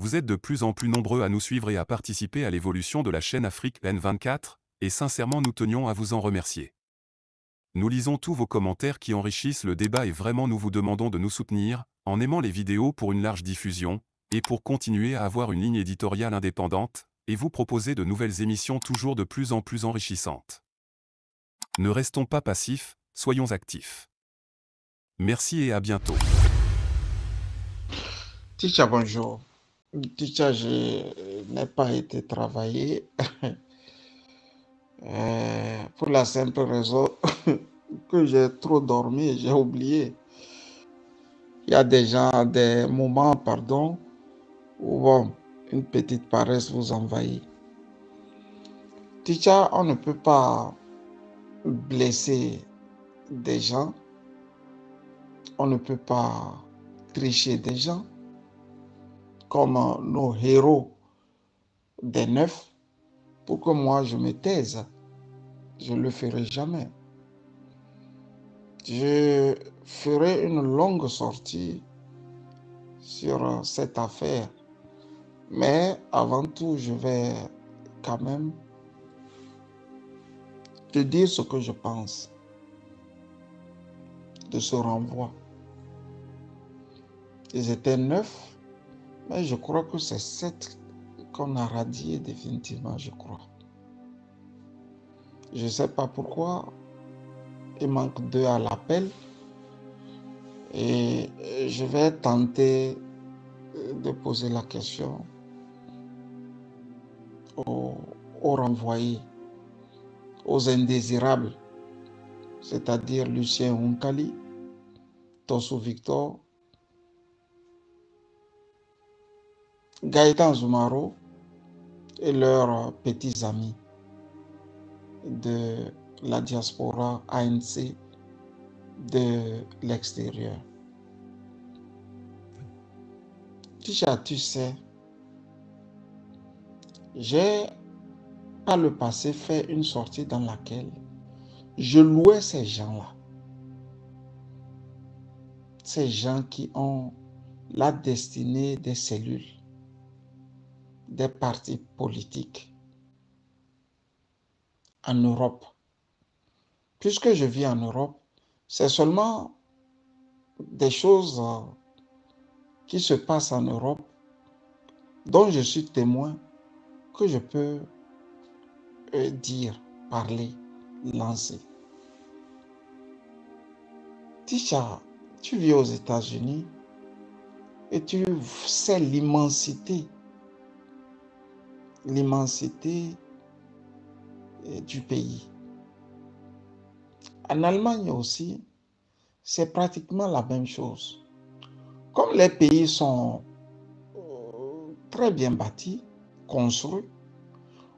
Vous êtes de plus en plus nombreux à nous suivre et à participer à l'évolution de la chaîne Afrique N24, et sincèrement nous tenions à vous en remercier. Nous lisons tous vos commentaires qui enrichissent le débat et vraiment nous vous demandons de nous soutenir, en aimant les vidéos pour une large diffusion, et pour continuer à avoir une ligne éditoriale indépendante, et vous proposer de nouvelles émissions toujours de plus en plus enrichissantes. Ne restons pas passifs, soyons actifs. Merci et à bientôt. Ticha, bonjour. Ticha, je n'ai pas été travailler pour la simple raison que j'ai trop dormi et j'ai oublié. Il y a des moments, pardon, où bon, une petite paresse vous envahit. Ticha, on ne peut pas blesser des gens, on ne peut pas tricher des gens comme nos héros des neufs pour que moi je me taise. Je ne le ferai jamais. Je ferai une longue sortie sur cette affaire. Mais avant tout, je vais quand même te dire ce que je pense de ce renvoi. Ils étaient 9, mais je crois que c'est 7 qu'on a radiés définitivement, je crois. Je ne sais pas pourquoi. Il manque 2 à l'appel. Et je vais tenter de poser la question aux renvoyés, aux indésirables, c'est-à-dire Lucien Hunkali, Tosso Victor, Gaëtan Zoumaro et leurs petits amis de la diaspora ANC de l'extérieur. Déjà, tu sais, j'ai par le passé fait une sortie dans laquelle je louais ces gens-là. Ces gens qui ont la destinée des cellules, des partis politiques en Europe. Puisque je vis en Europe, c'est seulement des choses qui se passent en Europe dont je suis témoin que je peux dire, parler, lancer. Tisha, tu vis aux États-Unis et tu sais l'immensité du pays. En Allemagne aussi, c'est pratiquement la même chose. Comme les pays sont très bien bâtis, construits,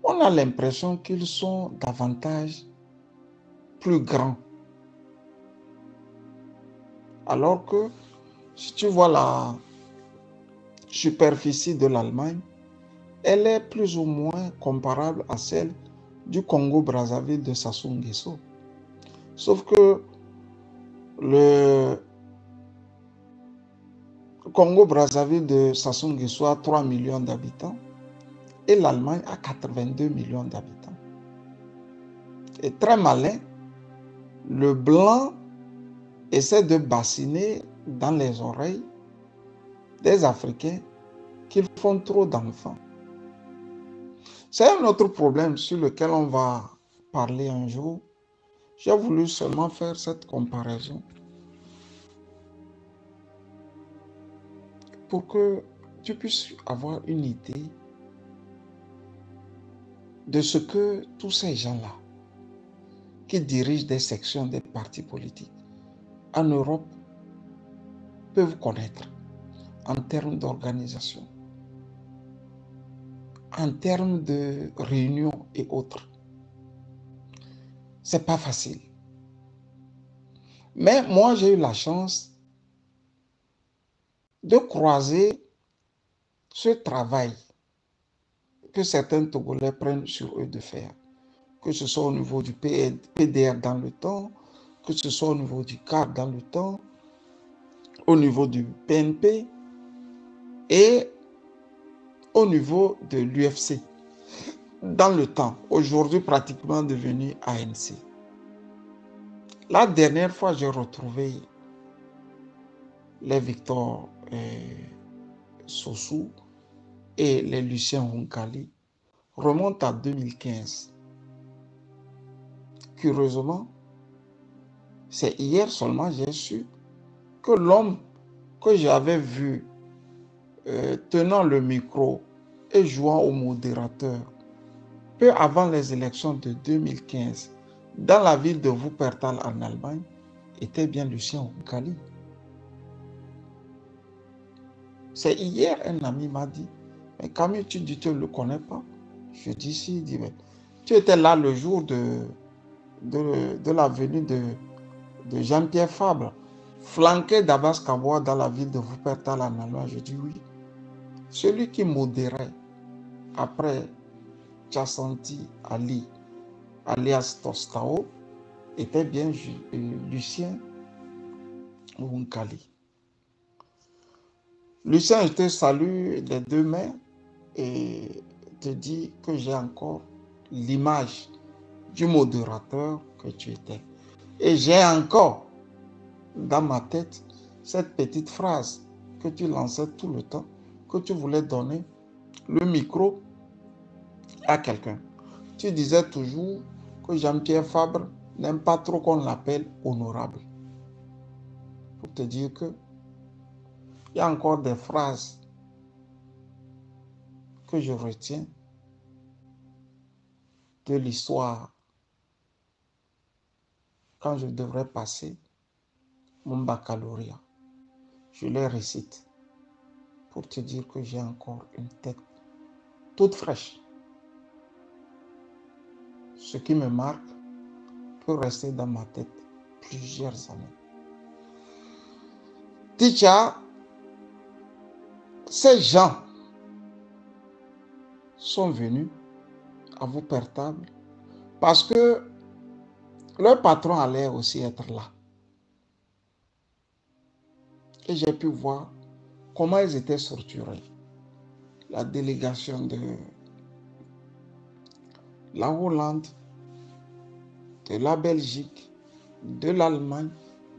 on a l'impression qu'ils sont davantage plus grands. Alors que si tu vois la superficie de l'Allemagne, elle est plus ou moins comparable à celle du Congo-Brazzaville de Sassou Nguesso. Sauf que le Congo-Brazzaville de Sassou Nguesso a 3 millions d'habitants et l'Allemagne a 82 millions d'habitants. Et très malin, le blanc essaie de bassiner dans les oreilles des Africains qu'ils font trop d'enfants. C'est un autre problème sur lequel on va parler un jour. J'ai voulu seulement faire cette comparaison pour que tu puisses avoir une idée de ce que tous ces gens-là qui dirigent des sections des partis politiques en Europe peuvent connaître en termes d'organisation, en termes de réunions et autres. C'est pas facile. Mais moi, j'ai eu la chance de croiser ce travail que certains Togolais prennent sur eux de faire, que ce soit au niveau du PDR dans le temps, que ce soit au niveau du CAR dans le temps, au niveau du PNP et au niveau de l'UFC. Dans le temps, aujourd'hui pratiquement devenu ANC. La dernière fois, j'ai retrouvé les Victor Sossou et les Lucien Roncalli remonte à 2015. Curieusement, c'est hier seulement j'ai su que l'homme que j'avais vu tenant le micro et jouant au modérateur peu avant les élections de 2015 dans la ville de Wuppertal en Allemagne était bien Lucien Roncalli. C'est hier un ami m'a dit, mais Camille, tu dis tu ne le connais pas? Je dis si, il dit, mais tu étais là le jour de la venue de Jean-Pierre Fabre, flanqué d'Abbas Kaboua dans la ville de Wuppertal en Allemagne. Je dis oui. Celui qui modérait après Tchassanti Ali, alias Tostao, était bien Lucien Roncalli. Lucien, je te salue des deux mains et te dis que j'ai encore l'image du modérateur que tu étais. Et j'ai encore dans ma tête cette petite phrase que tu lançais tout le temps, que tu voulais donner le micro à quelqu'un. Tu disais toujours que Jean-Pierre Fabre n'aime pas trop qu'on l'appelle honorable. Pour te dire que il y a encore des phrases que je retiens de l'histoire quand je devrais passer mon baccalauréat. Je les récite pour te dire que j'ai encore une tête toute fraîche. Ce qui me marque peut rester dans ma tête plusieurs années. Ticha, ces gens sont venus à Wuppertal parce que leur patron allait aussi être là. Et j'ai pu voir comment ils étaient structurés. La délégation de la Hollande, de la Belgique, de l'Allemagne,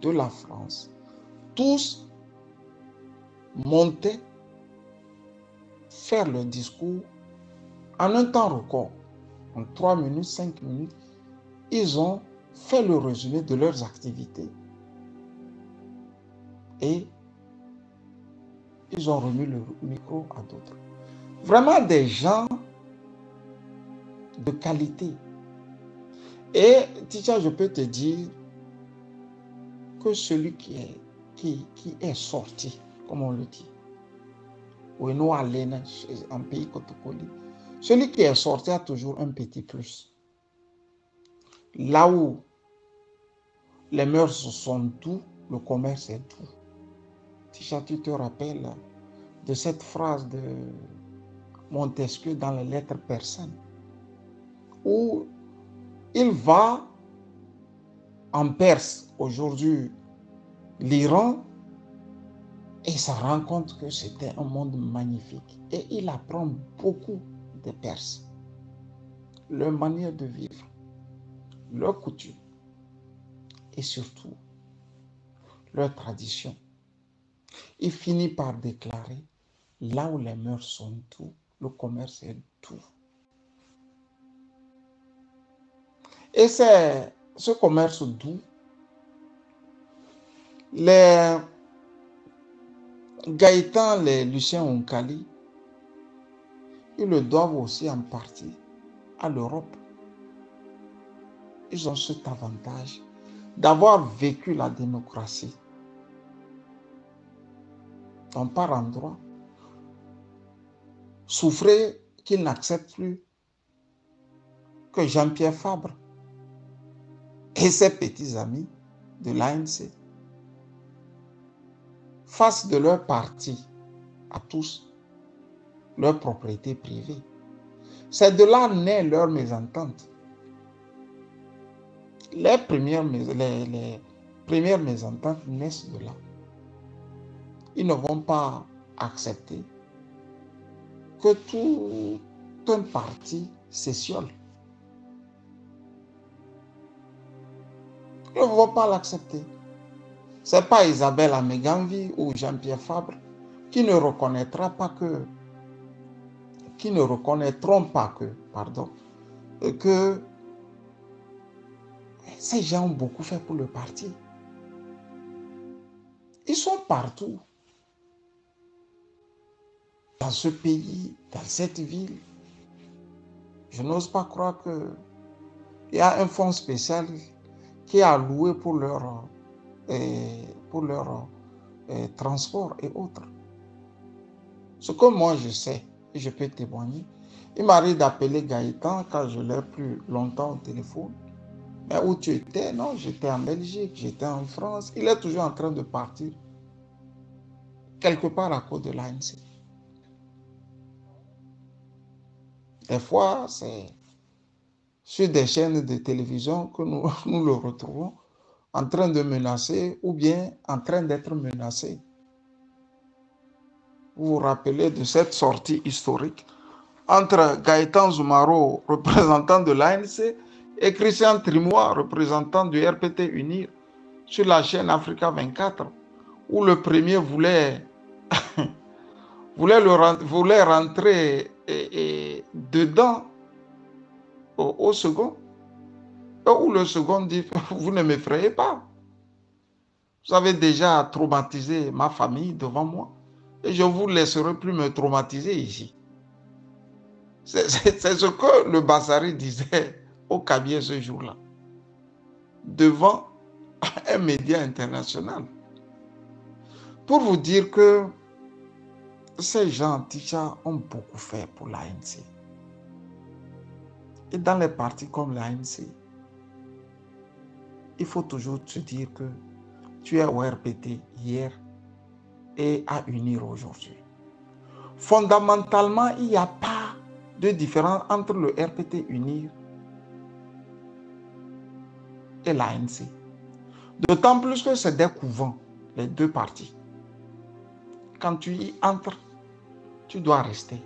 de la France, tous montaient faire le discours en un temps record. En 3 minutes, 5 minutes, ils ont fait le résumé de leurs activités et ils ont remis le micro à d'autres. Vraiment des gens de qualité. Et Ticha, je peux te dire que celui qui est sorti, comme on le dit, en pays Kotokoli, celui qui est sorti a toujours un petit plus. Là où les mœurs sont doux, le commerce est doux. Ticha, tu te rappelles de cette phrase de Montesquieu dans les lettres persanes, où il va en Perse, aujourd'hui l'Iran, et il se rend compte que c'était un monde magnifique. Et il apprend beaucoup des Perses, leur manière de vivre, leurs coutumes, et surtout leurs traditions. Il finit par déclarer, là où les mœurs sont tout, le commerce est tout. Et c'est ce commerce doux, les Gaëtan, les Lucien Roncalli, ils le doivent aussi en partie à l'Europe. Ils ont cet avantage d'avoir vécu la démocratie. Donc par endroit, souffrez qu'ils n'acceptent plus que Jean-Pierre Fabre et ses petits amis de l'ANC fassent de leur parti à tous leur propriété privée. C'est de là naît leur mésentente. Les premières mésententes naissent de là. Ils ne vont pas accepter que tout un parti s'étiole. Ils ne vont pas l'accepter. Ce n'est pas Isabelle Améganvi ou Jean-Pierre Fabre qui ne reconnaîtront pas que ces gens ont beaucoup fait pour le parti. Ils sont partout. Dans ce pays, dans cette ville. Je n'ose pas croire qu'il y a un fonds spécial qui est alloué pour leur transport et autres. Ce que moi je sais, et je peux témoigner, il m'arrive d'appeler Gaëtan quand je l'ai plus longtemps au téléphone. Mais où tu étais? Non, j'étais en Belgique, j'étais en France. Il est toujours en train de partir quelque part à cause de l'ANC. Des fois, c'est sur des chaînes de télévision que nous le retrouvons en train de menacer ou bien en train d'être menacé. Vous vous rappelez de cette sortie historique entre Gaëtan Zoumaro, représentant de l'ANC, et Christian Trimois, représentant du RPT UNIR, sur la chaîne Africa 24, où le premier voulait rentrer dedans au second, où le second dit, vous ne m'effrayez pas. Vous avez déjà traumatisé ma famille devant moi et je ne vous laisserai plus me traumatiser ici. C'est ce que le Bassari disait au Kabylie ce jour-là, devant un média international. Pour vous dire que ces gens, Ticha, ont beaucoup fait pour l'ANC. Et dans les partis comme l'ANC, il faut toujours se dire que tu es au RPT hier et à UNIR aujourd'hui. Fondamentalement, il n'y a pas de différence entre le RPT UNIR et l'ANC. D'autant plus que c'est des couvents, les deux partis. Quand tu y entres, tu dois rester.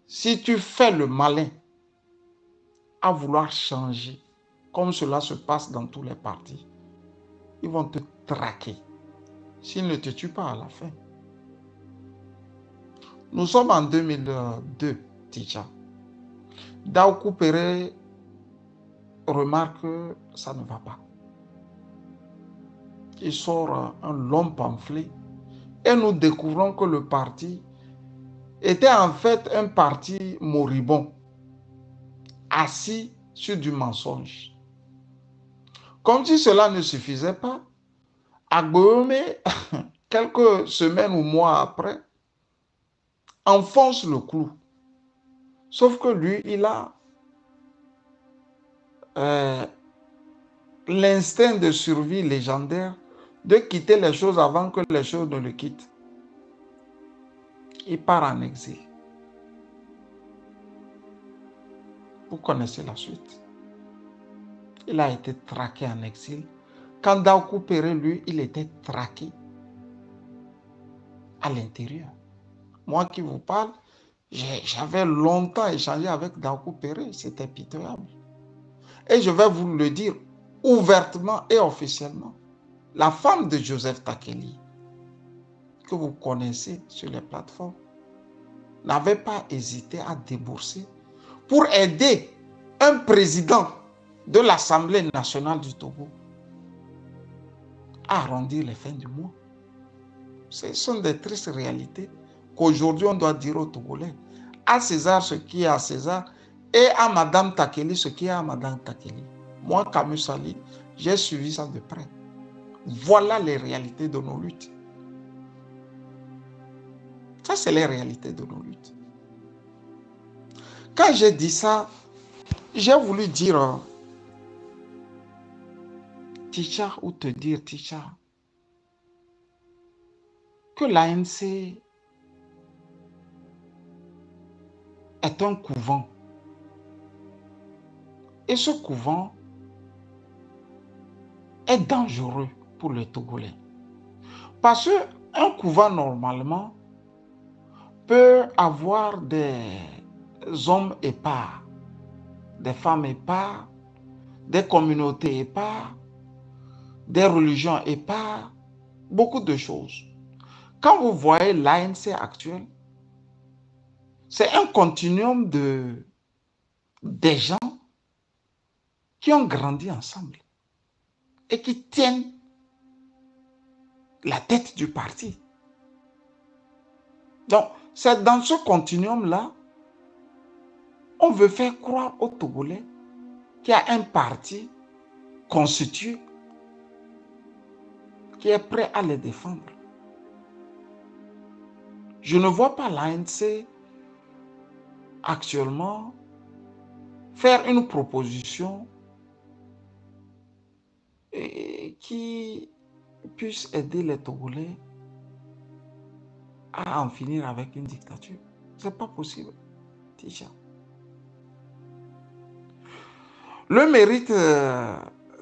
Si tu fais le malin à vouloir changer, comme cela se passe dans tous les partis, ils vont te traquer s'ils ne te tuent pas à la fin. Nous sommes en 2002, Ticha. Daoukou Péré remarque que ça ne va pas. Il sort un long pamphlet et nous découvrons que le parti était en fait un parti moribond, assis sur du mensonge. Comme si cela ne suffisait pas, Agboume, quelques semaines ou mois après, enfonce le clou. Sauf que lui, il a l'instinct de survie légendaire de quitter les choses avant que les choses ne le quittent. Il part en exil. Vous connaissez la suite. Il a été traqué en exil. Quand Daoukou Péré, lui, il était traqué à l'intérieur. Moi qui vous parle, j'avais longtemps échangé avec Daoukou Péré. C'était pitoyable. Et je vais vous le dire ouvertement et officiellement. La femme de Joseph Takeli, que vous connaissez sur les plateformes, n'avait pas hésité à débourser pour aider un président de l'Assemblée nationale du Togo à arrondir les fins du mois. Ce sont des tristes réalités qu'aujourd'hui on doit dire aux Togolais. À César ce qui est à César et à Madame Takeli ce qui est à Madame Takeli. Moi, Camus Sali, j'ai suivi ça de près. Voilà les réalités de nos luttes. Ça, c'est les réalités de nos luttes. Quand j'ai dit ça, j'ai voulu dire Ticha ou te dire Ticha que l'ANC est un couvent. Et ce couvent est dangereux pour les Togolais. Parce qu'un couvent, normalement, peut avoir des hommes épars, des femmes épars, des communautés éparses, des religions éparses, beaucoup de choses. Quand vous voyez l'ANC actuel, c'est un continuum des gens qui ont grandi ensemble et qui tiennent la tête du parti. Donc, c'est dans ce continuum-là, on veut faire croire aux Togolais qu'il y a un parti constitué qui est prêt à les défendre. Je ne vois pas l'ANC actuellement faire une proposition qui puisse aider les Togolais à en finir avec une dictature. Ce n'est pas possible, déjà. Le mérite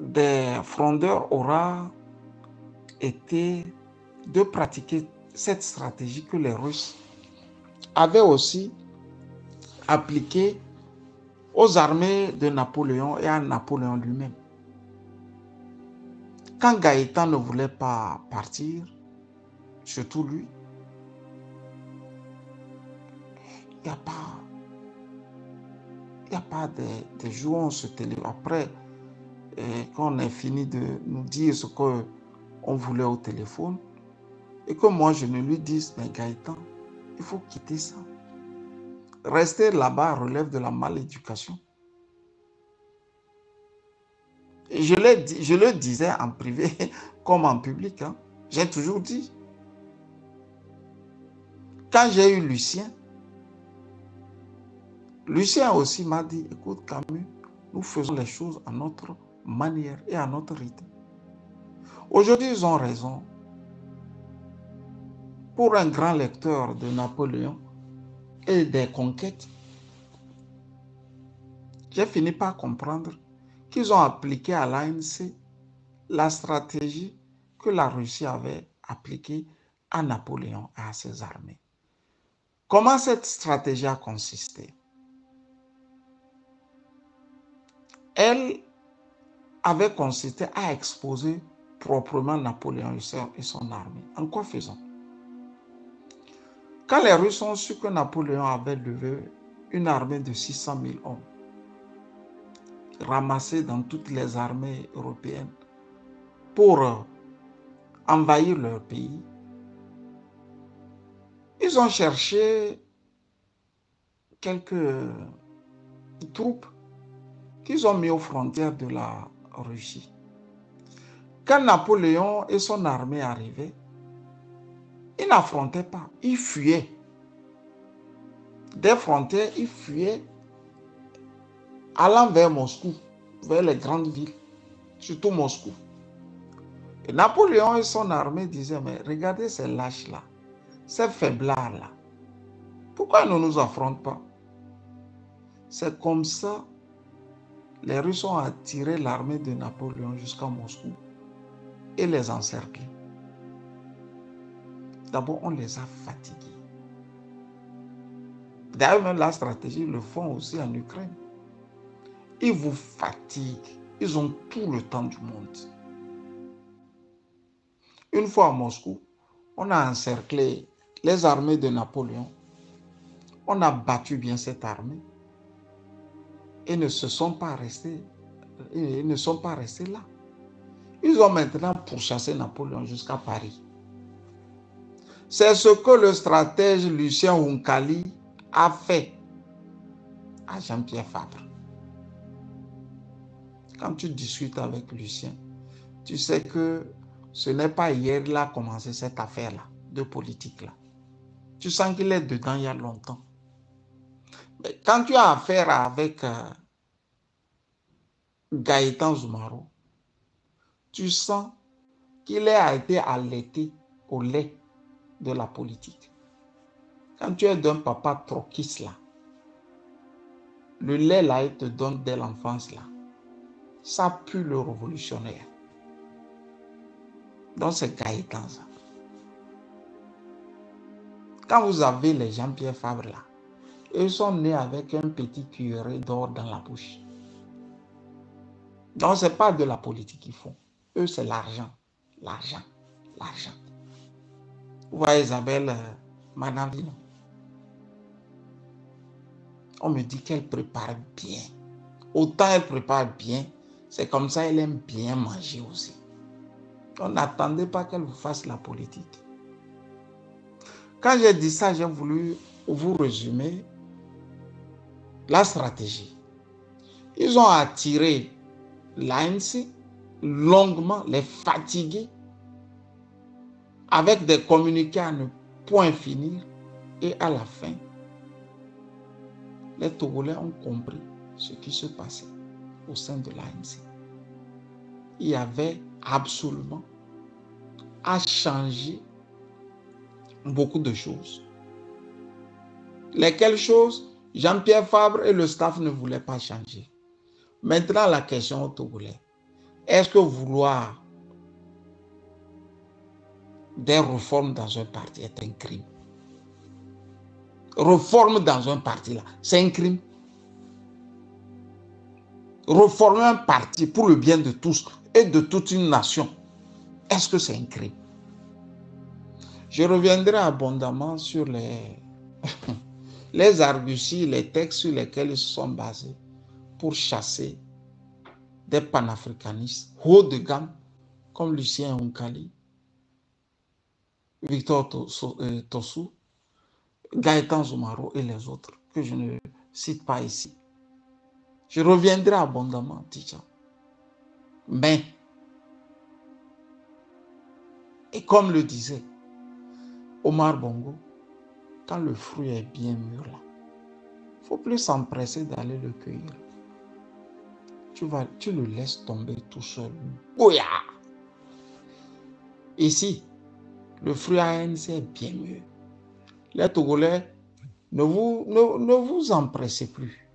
des frondeurs aura été de pratiquer cette stratégie que les Russes avaient aussi appliquée aux armées de Napoléon et à Napoléon lui-même. Quand Gaëtan ne voulait pas partir, surtout lui, il n'y a pas de jours où on se téléphone. Après, quand on a fini de nous dire ce qu'on voulait au téléphone, et que moi je ne lui dise, mais Gaëtan, il faut quitter ça. Rester là-bas relève de la maléducation. Et je le disais en privé comme en public. Hein. J'ai toujours dit. Quand j'ai eu Lucien aussi m'a dit, écoute Camus, nous faisons les choses à notre manière et à notre rythme. Aujourd'hui, ils ont raison. Pour un grand lecteur de Napoléon et des conquêtes, j'ai fini par comprendre qu'ils ont appliqué à l'ANC la stratégie que la Russie avait appliquée à Napoléon et à ses armées. Comment cette stratégie a consisté? Elle avait consisté à exposer proprement Napoléon et son armée. En quoi faisant? Quand les Russes ont su que Napoléon avait levé une armée de 600 000 hommes, ramassés dans toutes les armées européennes pour envahir leur pays, ils ont cherché quelques troupes qu'ils ont mis aux frontières de la Russie. Quand Napoléon et son armée arrivaient, ils n'affrontaient pas, ils fuyaient. Des frontières, ils fuyaient allant vers Moscou, vers les grandes villes, surtout Moscou. Et Napoléon et son armée disaient, mais regardez ces lâches-là, ces faiblards-là, pourquoi ils ne nous affrontent pas? C'est comme ça les Russes ont attiré l'armée de Napoléon jusqu'à Moscou et les encerclés. D'abord, on les a fatigués. D'ailleurs, même la stratégie, ils le font aussi en Ukraine. Ils vous fatiguent. Ils ont tout le temps du monde. Une fois à Moscou, on a encerclé les armées de Napoléon. On a battu bien cette armée. Et ils ne sont pas restés là. Ils ont maintenant pourchassé Napoléon jusqu'à Paris. C'est ce que le stratège Lucien Huncali a fait à Jean-Pierre Fabre. Quand tu discutes avec Lucien, tu sais que ce n'est pas hier qu'il a commencé cette affaire-là, de politique-là. Tu sens qu'il est dedans il y a longtemps. Mais quand tu as affaire avec Gaëtan Zoumaro, tu sens qu'il a été allaité au lait de la politique. Quand tu es d'un papa troquiste là, le lait là, il te donne dès l'enfance là. Ça pue le révolutionnaire. Donc c'est Gaëtan ça. Quand vous avez les Jean-Pierre Fabre là, eux sont nés avec un petit cuillerée d'or dans la bouche. Donc, ce n'est pas de la politique qu'ils font. Eux, c'est l'argent. L'argent. L'argent. Vous voyez Isabelle Manavino. On me dit qu'elle prépare bien. Autant elle prépare bien, c'est comme ça elle aime bien manger aussi. On n'attendait pas qu'elle vous fasse la politique. Quand j'ai dit ça, j'ai voulu vous résumer la stratégie. Ils ont attiré l'ANC longuement, les fatiguer, avec des communiqués à ne point finir, et à la fin, les Togolais ont compris ce qui se passait au sein de l'ANC. Il y avait absolument à changer beaucoup de choses. Lesquelles choses, Jean-Pierre Fabre et le staff ne voulaient pas changer. Maintenant, la question au Togolais, est-ce que vouloir des réformes dans un parti est un crime? Réforme dans un parti, là, c'est un crime. Reformer un parti pour le bien de tous et de toute une nation, est-ce que c'est un crime? Je reviendrai abondamment sur les arguties, les textes sur lesquels ils se sont basés pour chasser des panafricanistes haut de gamme comme Lucien Onkali, Victor Tossou, Gaëtan Zoumaro et les autres que je ne cite pas ici. Je reviendrai abondamment, Ticha. Mais, et comme le disait Omar Bongo, quand le fruit est bien mûr là, il ne faut plus s'empresser d'aller le cueillir. Tu le laisses tomber tout seul. Bouya! Ici, le fruit ANC est bien mûr. Les Togolais, ne vous empressez plus.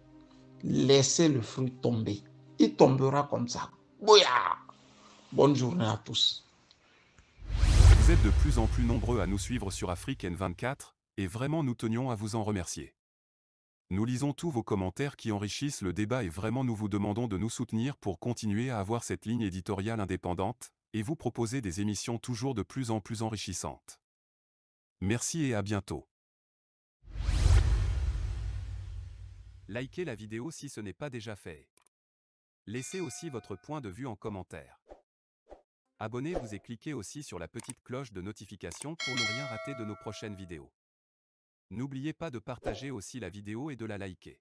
Laissez le fruit tomber. Il tombera comme ça. Bouya! Bonne journée à tous. Vous êtes de plus en plus nombreux à nous suivre sur Afrique N24, et vraiment nous tenions à vous en remercier. Nous lisons tous vos commentaires qui enrichissent le débat et vraiment nous vous demandons de nous soutenir pour continuer à avoir cette ligne éditoriale indépendante, et vous proposer des émissions toujours de plus en plus enrichissantes. Merci et à bientôt. Likez la vidéo si ce n'est pas déjà fait. Laissez aussi votre point de vue en commentaire. Abonnez-vous et cliquez aussi sur la petite cloche de notification pour ne rien rater de nos prochaines vidéos. N'oubliez pas de partager aussi la vidéo et de la liker.